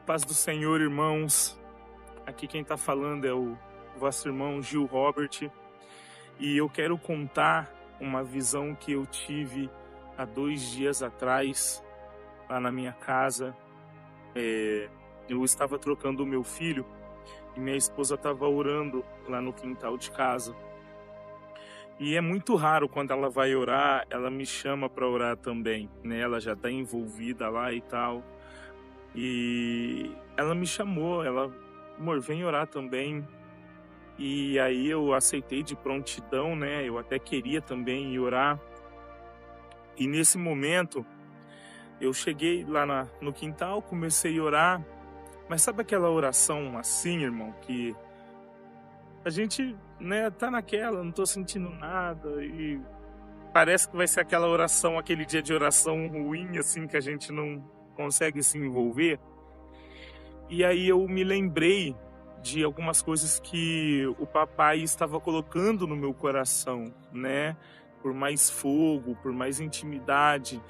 Paz do Senhor, irmãos. Aqui quem está falando é o vosso irmão Gil Robert. E eu quero contar uma visão que eu tive há 2 dias atrás, lá na minha casa. Eu estava trocando o meu filho e minha esposa estava orando lá no quintal de casa. E é muito raro quando ela vai orar, ela me chama para orar também, né? Ela já está envolvida lá e tal. E ela me chamou, amor, vem orar também. E aí eu aceitei de prontidão, né? Eu até queria também ir orar. E nesse momento, eu cheguei lá no quintal, comecei a orar. Mas sabe aquela oração assim, irmão, que a gente, né, tá naquela, não tô sentindo nada e parece que vai ser aquela oração, aquele dia de oração ruim, assim, que a gente não consegue se envolver. E aí eu me lembrei de algumas coisas que o papai estava colocando no meu coração, né? Por mais fogo, por mais intimidade.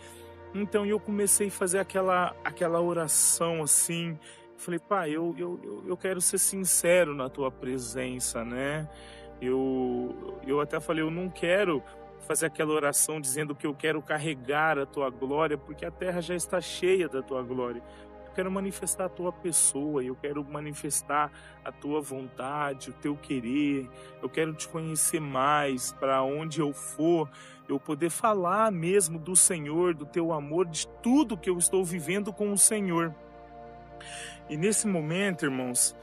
Então eu comecei a fazer aquela oração assim. Falei, pai, eu quero ser sincero na tua presença, né? Eu até falei, eu não quero fazer aquela oração dizendo que eu quero carregar a tua glória, porque a terra já está cheia da tua glória. Eu quero manifestar a tua pessoa, eu quero manifestar a tua vontade, o teu querer. Eu quero te conhecer mais, para onde eu for, eu poder falar mesmo do Senhor, do teu amor, de tudo que eu estou vivendo com o Senhor. E nesse momento, irmãos,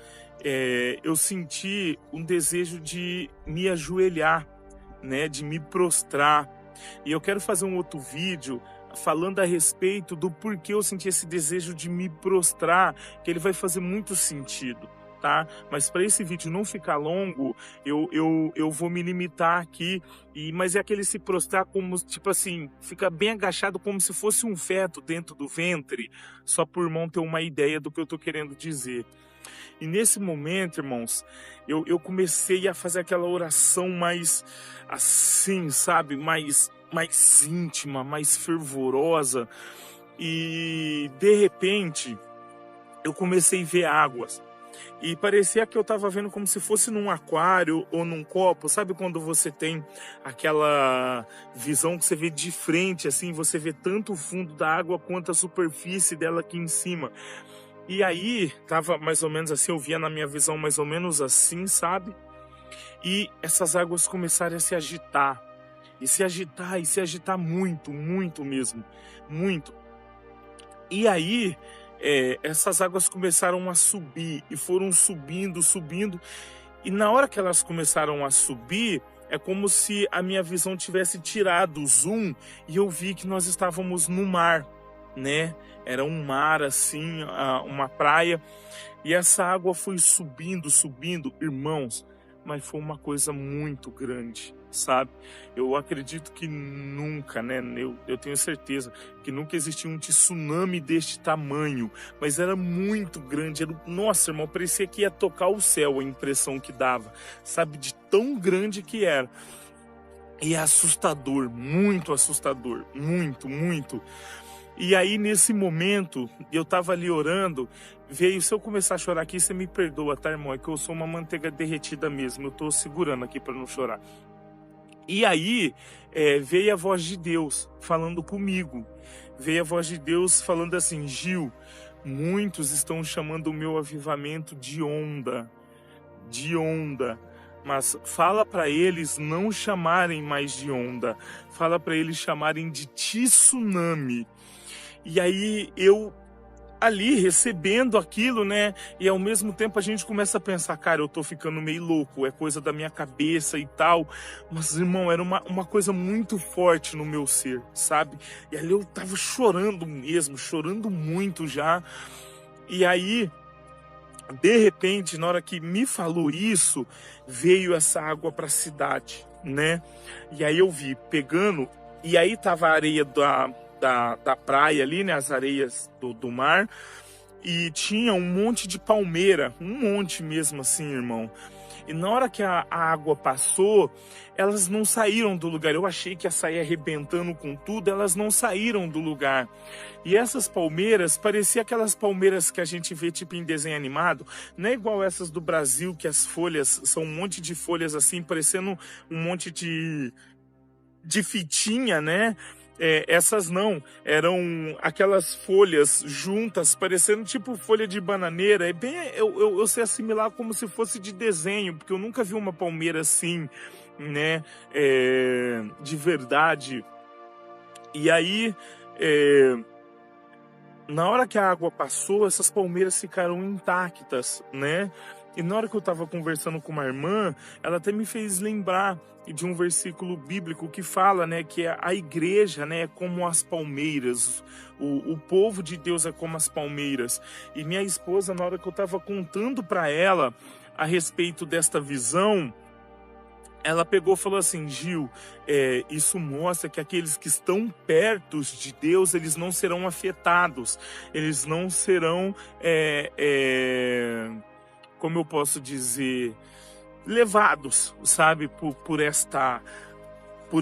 eu senti um desejo de me ajoelhar, né, de me prostrar. E eu quero fazer um outro vídeo falando a respeito do porquê eu senti esse desejo de me prostrar, que ele vai fazer muito sentido, tá? Mas para esse vídeo não ficar longo, eu vou me limitar aqui, mas é aquele se prostrar como, tipo assim, fica bem agachado como se fosse um feto dentro do ventre, só por irmão ter uma ideia do que eu tô querendo dizer. E nesse momento, irmãos, eu comecei a fazer aquela oração mais assim, sabe? Mais íntima, mais fervorosa. E de repente, eu comecei a ver águas. E parecia que eu estava vendo como se fosse num aquário ou num copo. Sabe quando você tem aquela visão que você vê de frente, assim, você vê tanto o fundo da água quanto a superfície dela aqui em cima. E aí, tava mais ou menos assim, eu via na minha visão mais ou menos assim, sabe? E essas águas começaram a se agitar. E se agitar muito, muito mesmo. Muito. E aí, essas águas começaram a subir. E foram subindo, subindo. E na hora que elas começaram a subir, é como se a minha visão tivesse tirado o zoom. E eu vi que nós estávamos no mar, né? Era um mar assim, uma praia, e essa água foi subindo, subindo, irmãos, mas foi uma coisa muito grande, sabe? Eu acredito que nunca, né? Eu tenho certeza que nunca existiu um tsunami deste tamanho, mas era muito grande. Nossa, irmão, parecia que ia tocar o céu, a impressão que dava, sabe? De tão grande que era. E é assustador, muito assustador, muito, muito. E aí, nesse momento, eu tava ali orando, veio, se eu começar a chorar aqui, você me perdoa, tá, irmão? É que eu sou uma manteiga derretida mesmo, eu tô segurando aqui para não chorar. E aí, veio a voz de Deus falando comigo. Veio a voz de Deus falando assim, Gil, muitos estão chamando o meu avivamento de onda, mas fala para eles não chamarem mais de onda, fala para eles chamarem de tsunami. E aí eu ali recebendo aquilo, né? E ao mesmo tempo a gente começa a pensar, cara, eu tô ficando meio louco, é coisa da minha cabeça e tal. Mas, irmão, era uma coisa muito forte no meu ser, sabe? E ali eu tava chorando mesmo, chorando muito já. E aí, de repente, na hora que me falou isso, veio essa água pra cidade, né? E aí eu vi pegando, e aí tava a areia da praia ali, né, as areias do mar, e tinha um monte de palmeira, um monte mesmo assim, irmão. E na hora que a água passou, elas não saíram do lugar. Eu achei que ia sair arrebentando com tudo, elas não saíram do lugar. E essas palmeiras, parecia aquelas palmeiras que a gente vê tipo em desenho animado, não é igual essas do Brasil, que as folhas são um monte de folhas assim, parecendo um monte de fitinha, né? Essas não, eram aquelas folhas juntas, parecendo tipo folha de bananeira. É bem, eu sei assimilar como se fosse de desenho, porque eu nunca vi uma palmeira assim, né? De verdade. E aí, na hora que a água passou, essas palmeiras ficaram intactas, né? E na hora que eu estava conversando com uma irmã, ela até me fez lembrar de um versículo bíblico que fala, né, que a igreja, né, é como as palmeiras, o povo de Deus é como as palmeiras. E minha esposa, na hora que eu estava contando para ela a respeito desta visão, ela pegou e falou assim: Gil, isso mostra que aqueles que estão perto de Deus, eles não serão afetados, eles não serão, como eu posso dizer, levados, sabe, por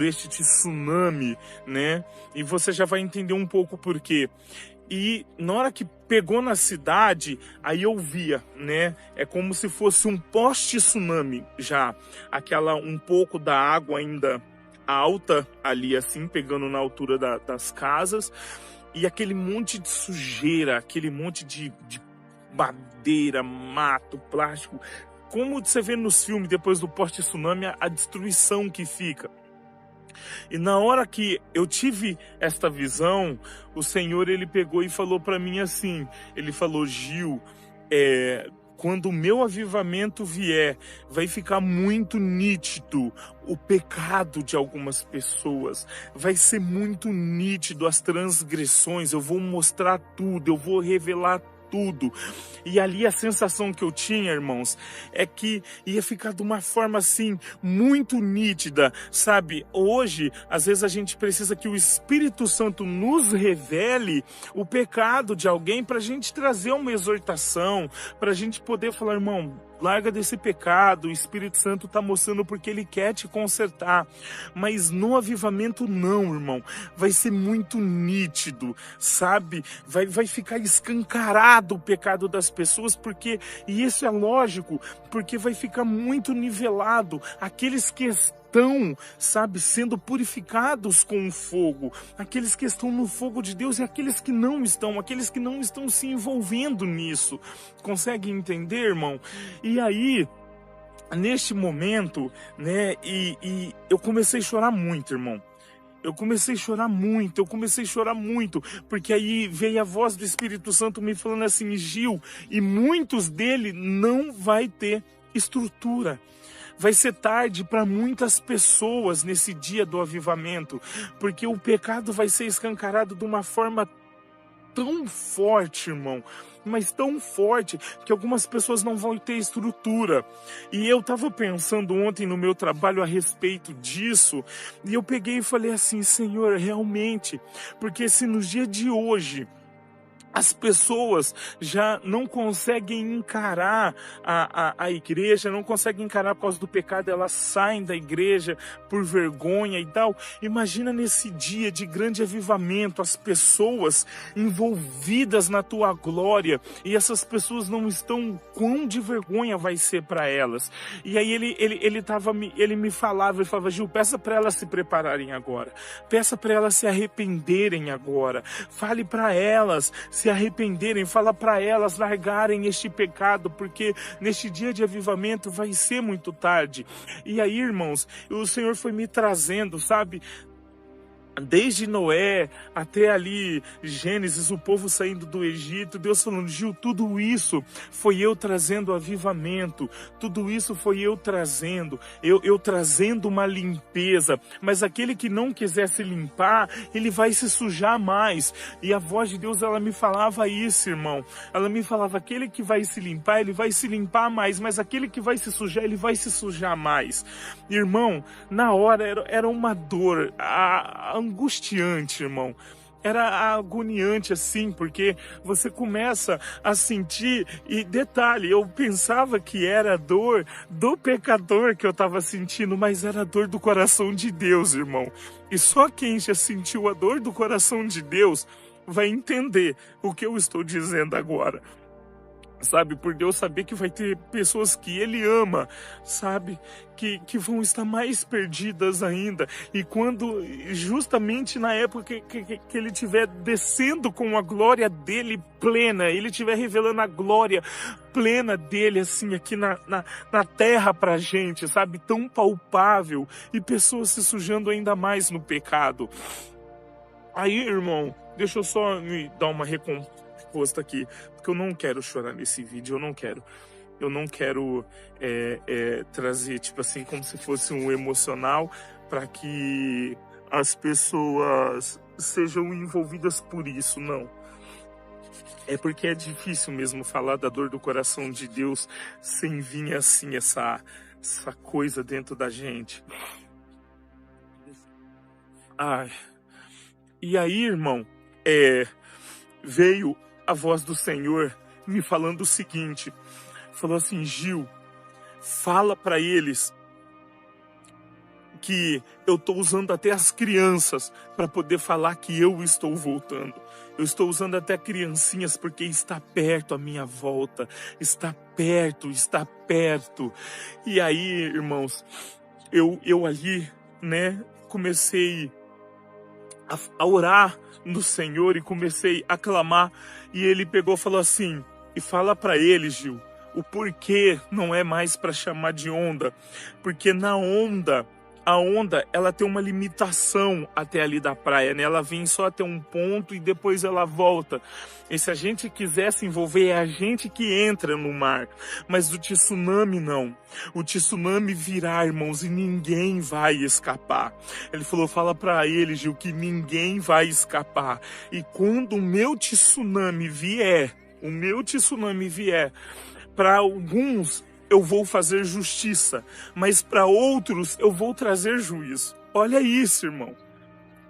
este tsunami, né? E você já vai entender um pouco por quê. E na hora que pegou na cidade, aí eu via, né? É como se fosse um pós-tsunami já. Aquela, um pouco da água ainda alta ali, assim, pegando na altura das casas. E aquele monte de sujeira, aquele monte de madeira, mato, plástico. Como você vê nos filmes, depois do pós-tsunami, a destruição que fica. E na hora que eu tive esta visão, o Senhor, ele pegou e falou para mim assim, ele falou: Gil, quando o meu avivamento vier, vai ficar muito nítido o pecado de algumas pessoas, vai ser muito nítido as transgressões, eu vou mostrar tudo, eu vou revelar tudo. E ali a sensação que eu tinha, irmãos, é que ia ficar de uma forma assim, muito nítida, sabe? Hoje, às vezes a gente precisa que o Espírito Santo nos revele o pecado de alguém para a gente trazer uma exortação, para a gente poder falar: irmão, larga desse pecado, o Espírito Santo está mostrando porque Ele quer te consertar. Mas no avivamento não, irmão, vai ser muito nítido, sabe? Vai ficar escancarado o pecado das pessoas, porque, e isso é lógico, porque vai ficar muito nivelado aqueles que estão, sabe, sendo purificados com o fogo, aqueles que estão no fogo de Deus e aqueles que não estão se envolvendo nisso. Consegue entender, irmão? E aí, neste momento, né, e eu comecei a chorar muito, irmão. Eu comecei a chorar muito, porque aí veio a voz do Espírito Santo me falando assim: Gil, e muitos dele não vai ter estrutura. Vai ser tarde para muitas pessoas nesse dia do avivamento, porque o pecado vai ser escancarado de uma forma tão forte, irmão, mas tão forte, que algumas pessoas não vão ter estrutura. E eu estava pensando ontem no meu trabalho a respeito disso, e eu peguei e falei assim: Senhor, realmente, porque se nos dias de hoje as pessoas já não conseguem encarar a igreja, não conseguem encarar por causa do pecado, elas saem da igreja por vergonha e tal. Imagina nesse dia de grande avivamento, as pessoas envolvidas na tua glória, e essas pessoas não estão, quão de vergonha vai ser para elas. E aí ele me falava, Gil, peça para elas se prepararem agora, peça para elas se arrependerem agora, fale para elas se arrependerem, fala para elas largarem este pecado, porque neste dia de avivamento vai ser muito tarde. E aí, irmãos, o Senhor foi me trazendo, sabe, desde Noé até ali Gênesis, o povo saindo do Egito, Deus falando: Gil, tudo isso foi eu trazendo avivamento, tudo isso foi eu trazendo, eu trazendo uma limpeza, mas aquele que não quiser se limpar, ele vai se sujar mais. E a voz de Deus, ela me falava isso, irmão, ela me falava: aquele que vai se limpar, ele vai se limpar mais, mas aquele que vai se sujar, ele vai se sujar mais. Irmão, na hora era uma dor angustiante, irmão. era agoniante assim, porque você começa a sentir, e detalhe, eu pensava que era a dor do pecador que eu estava sentindo, mas era a dor do coração de Deus, irmão. E só quem já sentiu a dor do coração de Deus vai entender o que eu estou dizendo agora. Sabe, por Deus saber que vai ter pessoas que Ele ama, sabe, que vão estar mais perdidas ainda. E quando, justamente na época que Ele estiver descendo com a glória dEle plena, Ele estiver revelando a glória plena dEle, assim, aqui na terra pra gente, sabe, tão palpável, e pessoas se sujando ainda mais no pecado. Aí, irmão, deixa eu só me dar uma recomposta aqui, porque eu não quero chorar nesse vídeo, eu não quero trazer, tipo assim, como se fosse um emocional para que as pessoas sejam envolvidas por isso, não. É porque é difícil mesmo falar da dor do coração de Deus sem vir assim essa coisa dentro da gente. Ai. E aí, irmão, veio a voz do Senhor me falando o seguinte, falou assim: Gil, fala para eles que eu estou usando até as crianças para poder falar que eu estou voltando. Eu estou usando até criancinhas porque está perto a minha volta, está perto, está perto. E aí, irmãos, eu ali, né, comecei a orar no Senhor e comecei a clamar, e Ele pegou e falou assim: e fala para eles, Gil, o porquê não é mais para chamar de onda, porque na onda, a onda, ela tem uma limitação até ali da praia, né? Ela vem só até um ponto e depois ela volta. E se a gente quiser se envolver, é a gente que entra no mar. Mas o tsunami não. O tsunami virá, irmãos, e ninguém vai escapar. Ele falou, fala para ele, Gil, que ninguém vai escapar. E quando o meu tsunami vier, para alguns eu vou fazer justiça, mas para outros eu vou trazer juízo. Olha isso, irmão.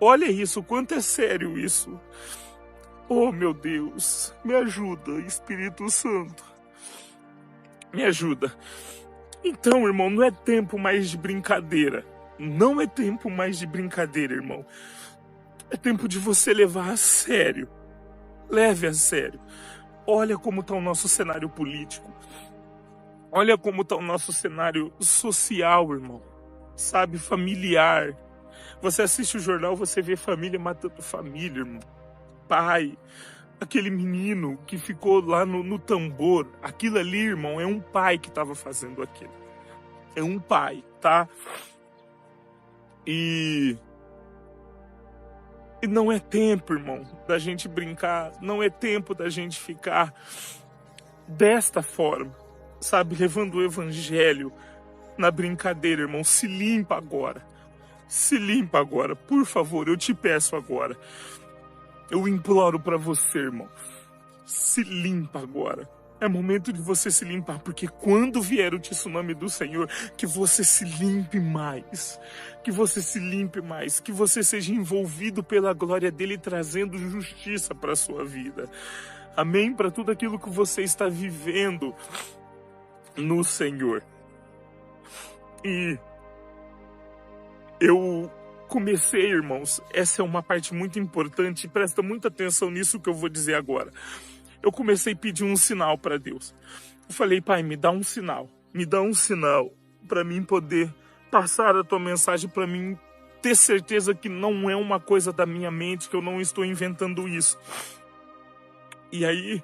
Olha isso, quanto é sério isso. Oh, meu Deus, me ajuda, Espírito Santo. Me ajuda. Então, irmão, não é tempo mais de brincadeira. Não é tempo mais de brincadeira, irmão. É tempo de você levar a sério. Leve a sério. Olha como está o nosso cenário político. Olha como está o nosso cenário social, irmão. Sabe, familiar. Você assiste o jornal, você vê família matando família, irmão. Pai, aquele menino que ficou lá no tambor. Aquilo ali, irmão, é um pai que estava fazendo aquilo. É um pai, tá? E não é tempo, irmão, da gente brincar. Não é tempo da gente ficar desta forma. Sabe, levando o evangelho na brincadeira, irmão. Se limpa agora. Se limpa agora. Por favor, eu te peço agora. Eu imploro para você, irmão. Se limpa agora. É momento de você se limpar, porque quando vier o tsunami do Senhor, que você se limpe mais. Que você se limpe mais. Que você seja envolvido pela glória dele, trazendo justiça para a sua vida. Amém? Para tudo aquilo que você está vivendo no Senhor. E eu comecei, irmãos, essa é uma parte muito importante, presta muita atenção nisso que eu vou dizer agora. Eu comecei a pedir um sinal para Deus. Eu falei, pai, me dá um sinal para mim poder passar a tua mensagem, para mim ter certeza que não é uma coisa da minha mente, que eu não estou inventando isso. E aí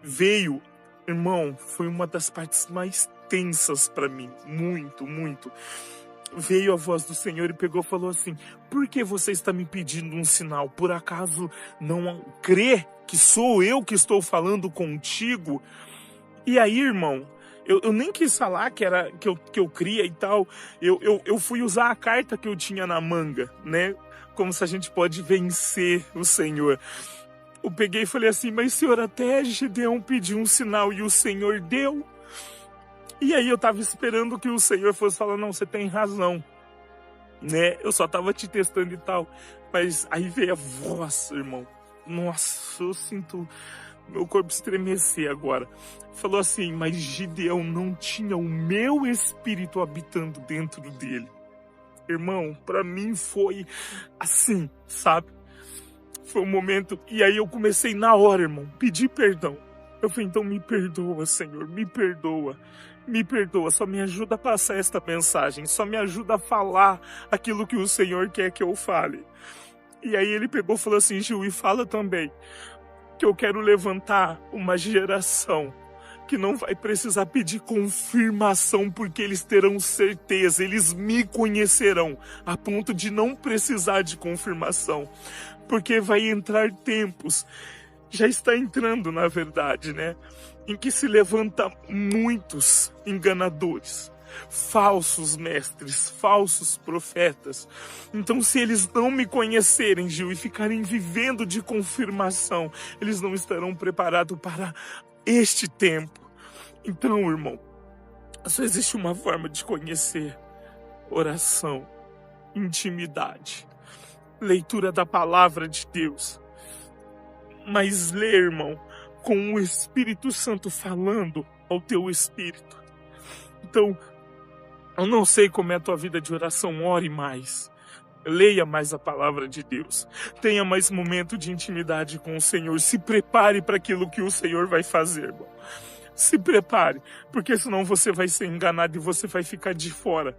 veio, irmão, foi uma das partes mais tensas para mim, muito, muito. Veio a voz do Senhor e pegou e falou assim, por que você está me pedindo um sinal? Por acaso não crê que sou eu que estou falando contigo? E aí, irmão, eu nem quis falar que eu cria e tal, eu fui usar a carta que eu tinha na manga, né? Como se a gente pode vencer o Senhor. Eu peguei e falei assim, mas Senhor, até Gideão pediu um sinal e o Senhor deu. E aí eu estava esperando que o Senhor fosse falar, não, você tem razão. né? Eu só tava te testando e tal. Mas aí veio a voz, irmão. Nossa, eu sinto meu corpo estremecer agora. Falou assim, mas Gideão não tinha o meu espírito habitando dentro dele. Irmão, pra mim foi assim, sabe? Foi um momento, e aí eu comecei na hora, irmão, pedir perdão. Eu falei, então me perdoa, Senhor, me perdoa, só me ajuda a passar esta mensagem, só me ajuda a falar aquilo que o Senhor quer que eu fale. E aí ele pegou e falou assim, Gil, e fala também que eu quero levantar uma geração que não vai precisar pedir confirmação, porque eles terão certeza, eles me conhecerão, a ponto de não precisar de confirmação, porque vai entrar tempos, já está entrando na verdade, né, em que se levanta muitos enganadores, falsos mestres, falsos profetas. Então, se eles não me conhecerem, Gil, e ficarem vivendo de confirmação, eles não estarão preparados para este tempo. Então, irmão, só existe uma forma de conhecer: oração, intimidade, leitura da palavra de Deus. Mas lê, irmão, com o Espírito Santo falando ao teu espírito. Então, eu não sei como é a tua vida de oração, ore mais. Leia mais a palavra de Deus. Tenha mais momento de intimidade com o Senhor. Se prepare para aquilo que o Senhor vai fazer, irmão. Se prepare, porque senão você vai ser enganado e você vai ficar de fora.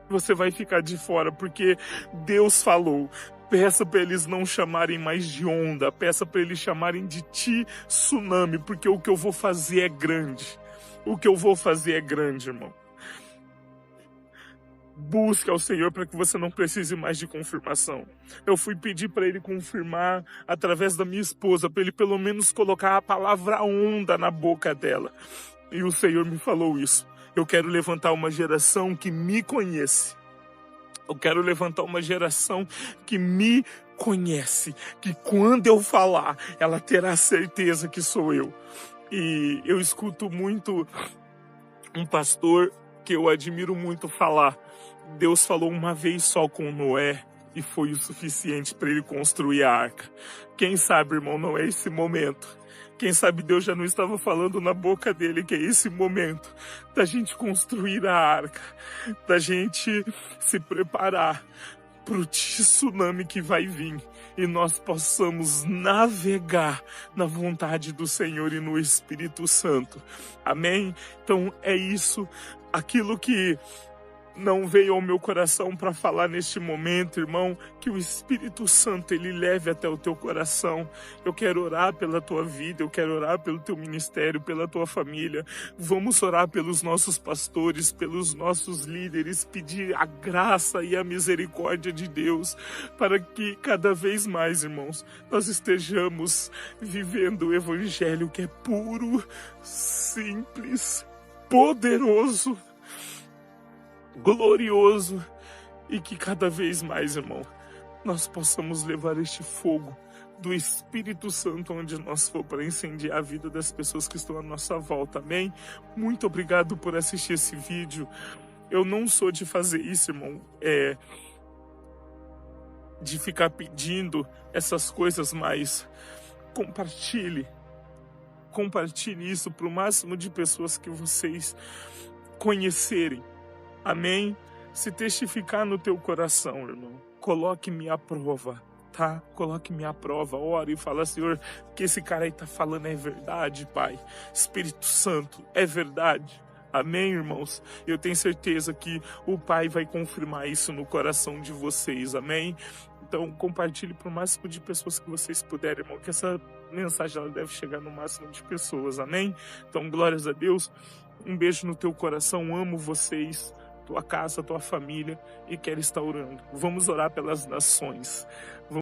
Você vai ficar de fora, porque Deus falou. Peça para eles não chamarem mais de onda. Peça para eles chamarem de tsunami, porque o que eu vou fazer é grande. O que eu vou fazer é grande, irmão. Busque ao Senhor para que você não precise mais de confirmação. Eu fui pedir para Ele confirmar através da minha esposa, para Ele pelo menos colocar a palavra onda na boca dela. E o Senhor me falou isso. Eu quero levantar uma geração que me conhece. Eu quero levantar uma geração que me conhece, que quando eu falar, ela terá certeza que sou eu. E eu escuto muito um pastor que eu admiro muito falar. Deus falou uma vez só com Noé e foi o suficiente para ele construir a arca. Quem sabe, irmão, não é esse momento. Quem sabe Deus já não estava falando na boca dele que é esse momento da gente construir a arca, da gente se preparar para o tsunami que vai vir e nós possamos navegar na vontade do Senhor e no Espírito Santo. Amém? Então é isso, aquilo que não veio ao meu coração para falar neste momento, irmão, que o Espírito Santo, ele leve até o teu coração. Eu quero orar pela tua vida, eu quero orar pelo teu ministério, pela tua família. Vamos orar pelos nossos pastores, pelos nossos líderes, pedir a graça e a misericórdia de Deus, para que cada vez mais, irmãos, nós estejamos vivendo o evangelho que é puro, simples, poderoso, glorioso, e que cada vez mais, irmão, nós possamos levar este fogo do Espírito Santo onde nós for, para incendiar a vida das pessoas que estão à nossa volta, amém? Muito obrigado por assistir esse vídeo. Eu não sou de fazer isso, irmão, de ficar pedindo essas coisas, mas compartilhe isso para o máximo de pessoas que vocês conhecerem. Amém? Se testificar no teu coração, irmão, coloque-me à prova, tá? Coloque-me à prova, ore e fala, Senhor, que esse cara aí tá falando é verdade, Pai. Espírito Santo, é verdade. Amém, irmãos? Eu tenho certeza que o Pai vai confirmar isso no coração de vocês, amém? Então, compartilhe para o máximo de pessoas que vocês puderem, irmão, que essa mensagem ela deve chegar no máximo de pessoas, amém? Então, glórias a Deus, um beijo no teu coração, amo vocês, tua casa, tua família, e quero estar orando. Vamos orar pelas nações.